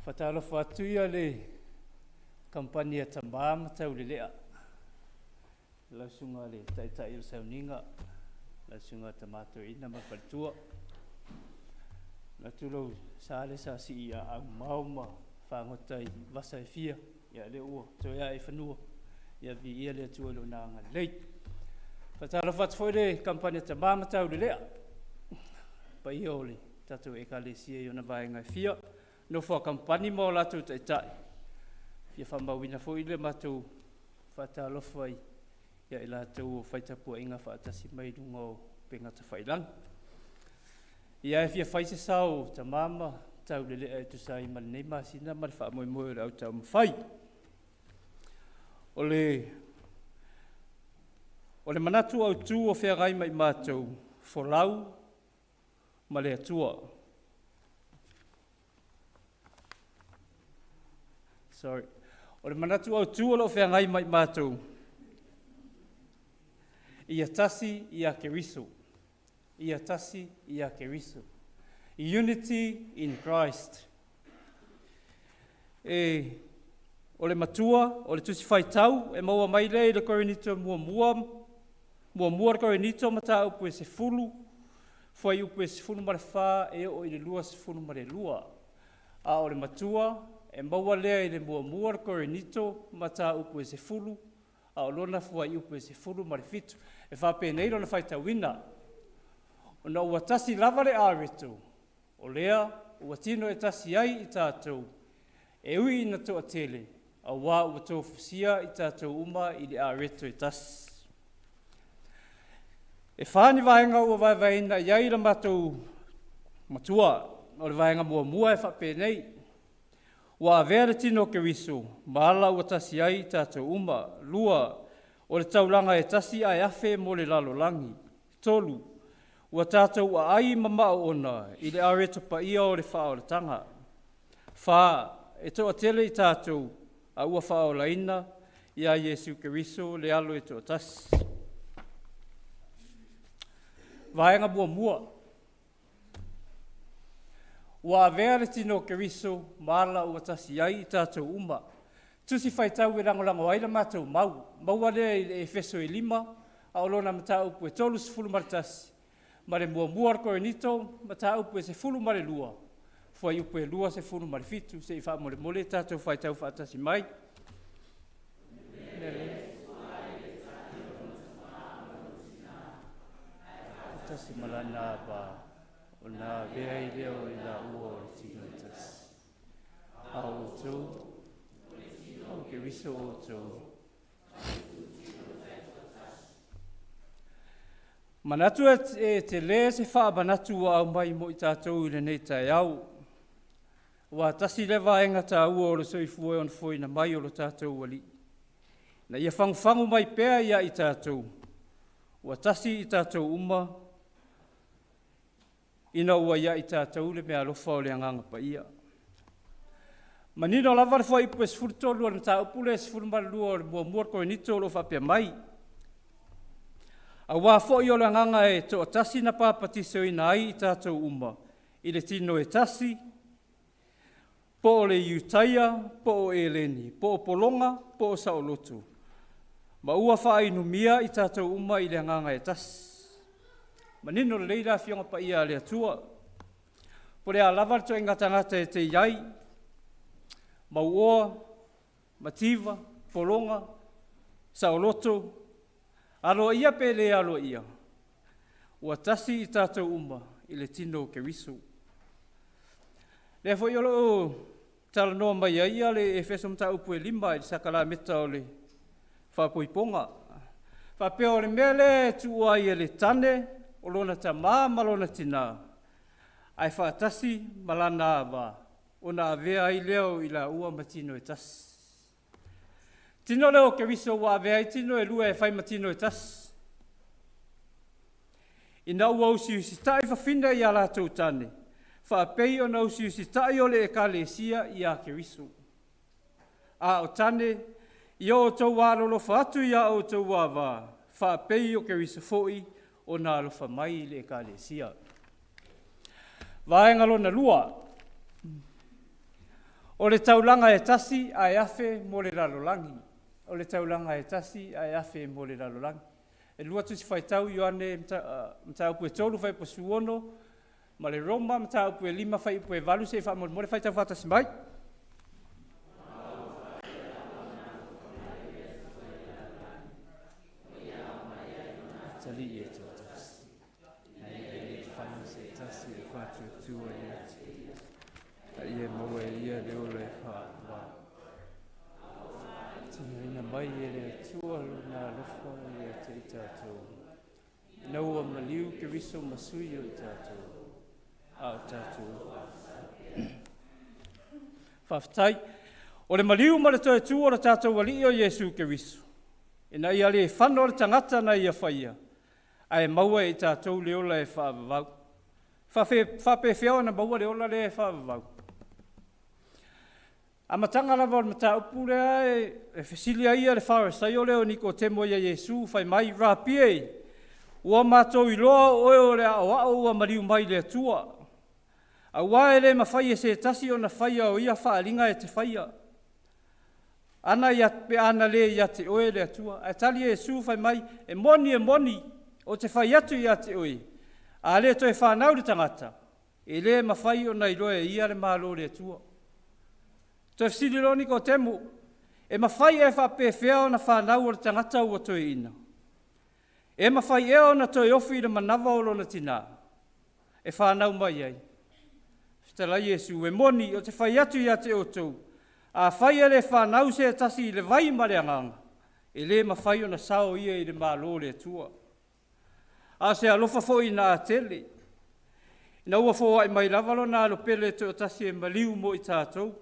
Whatalofa atu ia le Kamupani Tama Taulelea. Lausunga le taitai o sauninga. Lausunga tamato ina mawhalitua. Natulau sale sa si ia au mauma whangotai wasa e fia. Ia le ua, to ia e whanua. Ia vi ia le atua lo nanga lei. Whatalofa atu foi le Kamupani Tama Taulelea. Pa ia ole, tatu e kalesia i ona vaenga e fia. No fo Kamupani mo la tu tai. Fia whamawina fo ile matu whatalofa i. Ia ila tu whaitapua inga whaatasi mai dungo penga ta whailang. Ia e fia whaise sao ta mama Taulelea e tu sai manei masina mara wha moe moe rau tau mwhai. Ole manatu au tu o whea gai mai mātou wholau ma le atua. Sorry. Ole manatu au tu o lo whea gai mai mātou. Ia tasi ia keriso. Ia tasi ia keriso. Unity in Christ. Ole matua, ole tusi whai tau, e maua mai le le korinito mua korinito mata upu e se fulu, whai upu e se fulu mare wha e o i le lua se fulu mare lua. A ole matua, e maua lea i le mua korinito mata upu e se fulu, a o lona whai upu e se fulu mare fitu, e whape nei lona whai tawina. O na ua tasi lava le āretu, o lea, ua tino e tasi ai i tātou, e ui ina toa tele, a wā ua tō fusia i tātou uma i le āretu e tasi. E whāni vaenga ua vaevaina iai la mātou matua, o le vaenga mua e whape nei, ua avea le tino ke riso, maala ua tasi ai i tātou uma, lua, o le taulanga e tasi ai afe mo le lalo langi, tolu, ua tātou a ai mamao ona i le areto pa ia o le whao le tanga. Wha, e toa tele i tātou a ua whao la ina i a Jesu Keriso le alo e toa tasi. Vaenga mua. Ua avea le tino Keriso maala ua tasi ai i tātou uma. Tusi whaitau e rangolango aina mātou mau. Maua lea i Efeso 5, a olona mata upu e tolu se fulu maritasi. Mare mua korinito, mata upu e se fulu mare lua. Fua upu e lua se fulu mare fitu, se i wha mole tātou whaitau whaatasi mai. Tasi malana ba, o na vea i leo i la ua o tino i tasi. A o tō, o ke riso o tō. Manatu e te le se wha manatu au mai mo i tātou i le nei tai au. Wa tasi lewa enga tā ua o le soifua on foi na mai o le tātou wali. Na ia whangu mai pēr ia i tātou. Wa tasi i tātou uma. Ina ua ia i tātou le mea lofa o le anganga pa ia. Manino lava le fwai ipu e sifuru tolu o le tā upule e sifuru maralua o le mua korinito o lo whapea mai. A wā fo i o le nganga e toa tasi na pāpatiso i na ai i tātou uma. I le tino e tasi, po o le iutaia, po o eleni, po o polonga, po o saolotu. Ma ua wha inumia i tātou uma i le nganga e tasi. Manino le leira fionga pa ia le atua. Po le a lavar to ingatangata e te iai, mauoa, mativa, polonga, saolotu, alo ia pele alo ia. Ua tasi i tātou uma i le tino ke riso. Le fo iolo tala noa mai ia le Efeso mta upu e 5 i sakala meta o le whapoiponga. Whapea o le mele tu ai e le tane o lona ta maa malona tina. Ai whaatasi malana awa o na avea i leo i la ua matino e tasi. Tino leo ke riso wa avea i tino e lua e whai matino e tas. Ina ua usi tai whawhina i ala tau tane. Whaapei o na usi tai o le e kalesia i a ke riso. A o tane, i o tau wālolo whaatu i a o tau wāwā. Whaapei o ke riso foi o na alofa mai le e kalesia. Vaenga lona lua. O le taulanga e tasi ai afe mo le lalolangi. O le taulanga e tasi ai afe mo le lalolangi. E lua tusi whaitau Ioane mta upu e tolu whai po suono, ma le Roma mta upu e 5 whai upu e valu se wha mo le whaitau whatasi mai. Tali e tōtas. Nei e whanu se tasi e whatu tua i ati. Ia maua ia leo le wha. Tina ina mai e le tua luna lofa i a te i tātou. Naua maliu ke riso masui o i tātou. A o tātou. Whaftai. O le maliu ma le toe tua o le tātou wali o Jesu ke riso. Ina ia le whano le tangata na ia whaia. Ai maua i tātou le ola e whaavavau. Whape whiao na maua le ola le e whaavavau. A matanga lava o le mata upu lea e whesilia ia le wharesai o leo niko temo ia Jesu whai mai rapie. Ua mātou i loa oe o le ao ua mariu mai le tua. A ua e le mawhai e se tasi o na whaia o ia whaalinga e te whaia. Ana ia pe ana le ia te oe le tua. A tali Jesu whai mai e moni o te whai atu ia te oe. A le toi whanau le tangata. E le mawhai o nei loe ia le malo le tua. Toi fsili loni ko temu. E mawhai e whape whiao na whanau o le tangata ua toi ina. E mawhai e o na toi ofi le manawa o lona tina. E whanau mai ai. Fitala Jesu e moni o te whai atu ia te o tau. A whai e le whanau se tasi i le vai mareanganga. E le mawhai o na sao ia i le malo le tua. A se alofa fo i na atele. Na ua fo ai mai lavalo na alo pele te o tasi e maliu mo i tātou.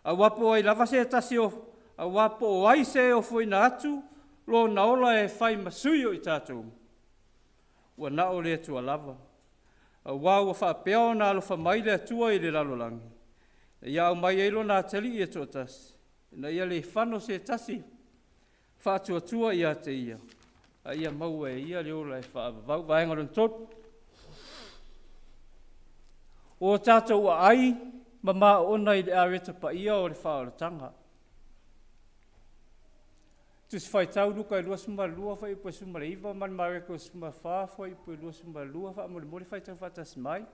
A wapo ai lava se tasi o, a wapo o ai se o fo i na atu, lo na ola e whai masui o i tātou. Ua na o le tua lava. A wau a wha peo na alofa mai le atua i le lalolangi. Na iau mai eilo na ateli i e to tasi. Na ia le whano se tasi, wha atua i a te ia. A ia maua e ia le ola e whaavavau. Vaenga ron tot. O tātou a ai, mama ona i le areta pa ia o le whaoratanga. Tusi whai tau luka i lua suma lua whai ipo suma le iwa, man mareko suma wha whai ipo lua suma lua wha amore mori whai tau whatas mai.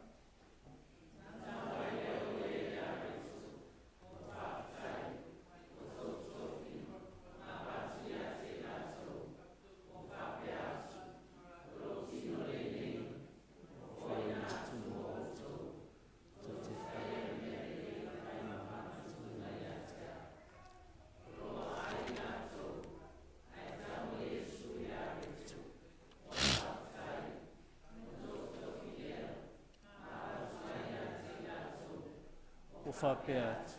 Whapea atu.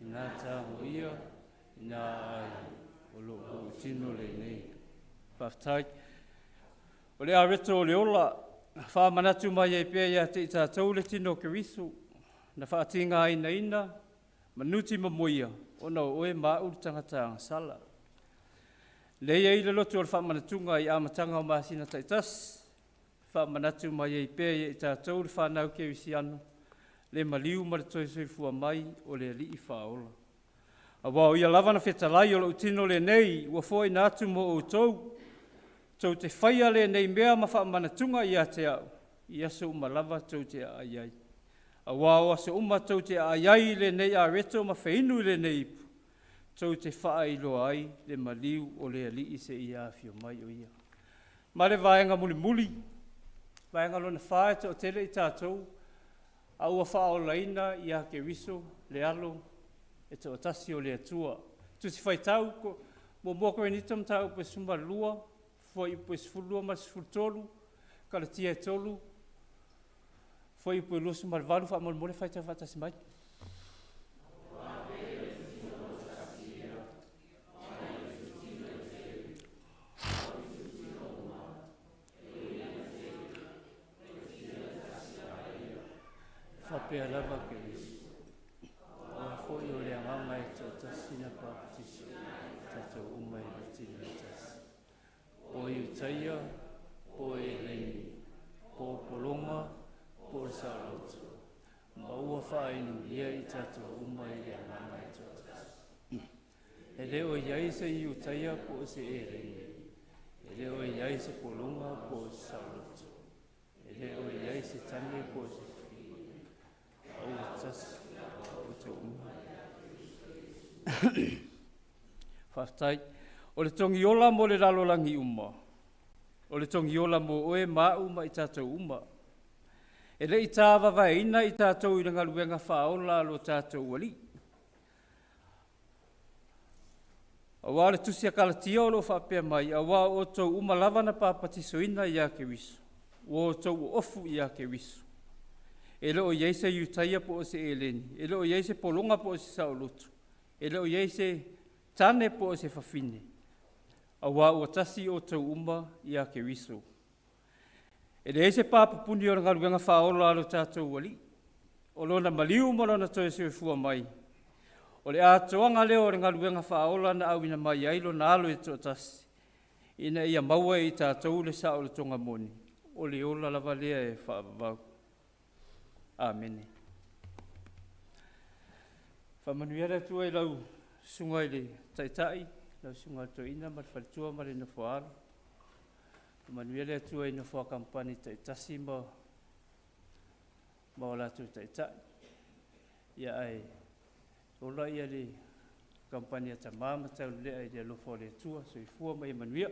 I nā tāmu ia, i nā ai, o loko tino le nei. Whaftai. O le areto o le ola, whamanatu mai e pēr ia te i tātou le tino ke riso, na whaatinga ina, manuti mamoia, o na oe mauri tangata sala. Leia i le lotu o le whamanatunga i amatanga o māsina taitas, whamanatu mai e pēr ia i tātou le whanau ke risiano, le maliu ma le toi soifua mai o le li i whaola. A wau ia lava na whetalai o le utino le nei, ua fwoi nātu mo o tau, tau te whaia le nei mea ma whaamanatunga i a te au, i aso uma lava tau te aiai. A wau aso uma tau te aiai le nei a reto ma whainu le nei ipu, tau te wha i loa ai le maliu o le li i se i a fio mai o ia. Ma le vaenga muli, vaenga lona whae te o tele i tātou, a ua whao laina i a ke riso, le alo, e te otasi o le atua. Tusi whai tau, mo moko e nitam tau pe sumba lua, fwoi pe sfulua ma sfultolu, kalatia e tolu, fwoi pe lua sumba valu, wha mole whai tau whatasi mai. Whapea lava ke riso. O fwoi o le anganga e tau tasina pāpatiso, tatou umai le tina tasi. Po i utaia, po e leini, po polonga, po le sarautu. Ma ua whaainu ia I tātou uma I le ngana I tōtasi. E leo iai se I utaia po o se ere. E leo iai se polunga po o se sauloto. E leo iai se tane po o se au tasi o te uma. Whaftai, o le tongi ola mo le lalolangi uma. O le tongi ola mo oe maa uma I tātou uma. E le I tāwa vaina I tātou I ngaluenga whaola lo tātou wali. Awa le tusi a kalatia o lo whapea mai, awa o tau uma lawana pāpatisoina I a ke wiso. O tau ofu I a ke wiso. E leo iei se iutaia po o se eleni. E leo iei se polonga po o se saulotu. E leo iei se tane po o se whawhine. Awa o tasi o tau uma I a ke wiso. E le se pāpapuni o ngaluenga whaola alo tātou wali. O lona maliu mo lona toi se fua mai. O le atoanga leo o ngaluenga whaola na awina mai ailo na alo e tōtasi. Ina ia maua I tātou le sa o le tonga moni. O le ola lava lea e whaavavau. Amen. Whamanuera tua I lau sunga I le taitai, lau sunga to ina ma whalitua ma le na whaaro. Whamanuera tua I na Kamupani taitasi ma o latu taitai. Ia ai, ola ia le Kamupani a Tama ma Taulelea I le alofo le tua, so I fua mai manuia.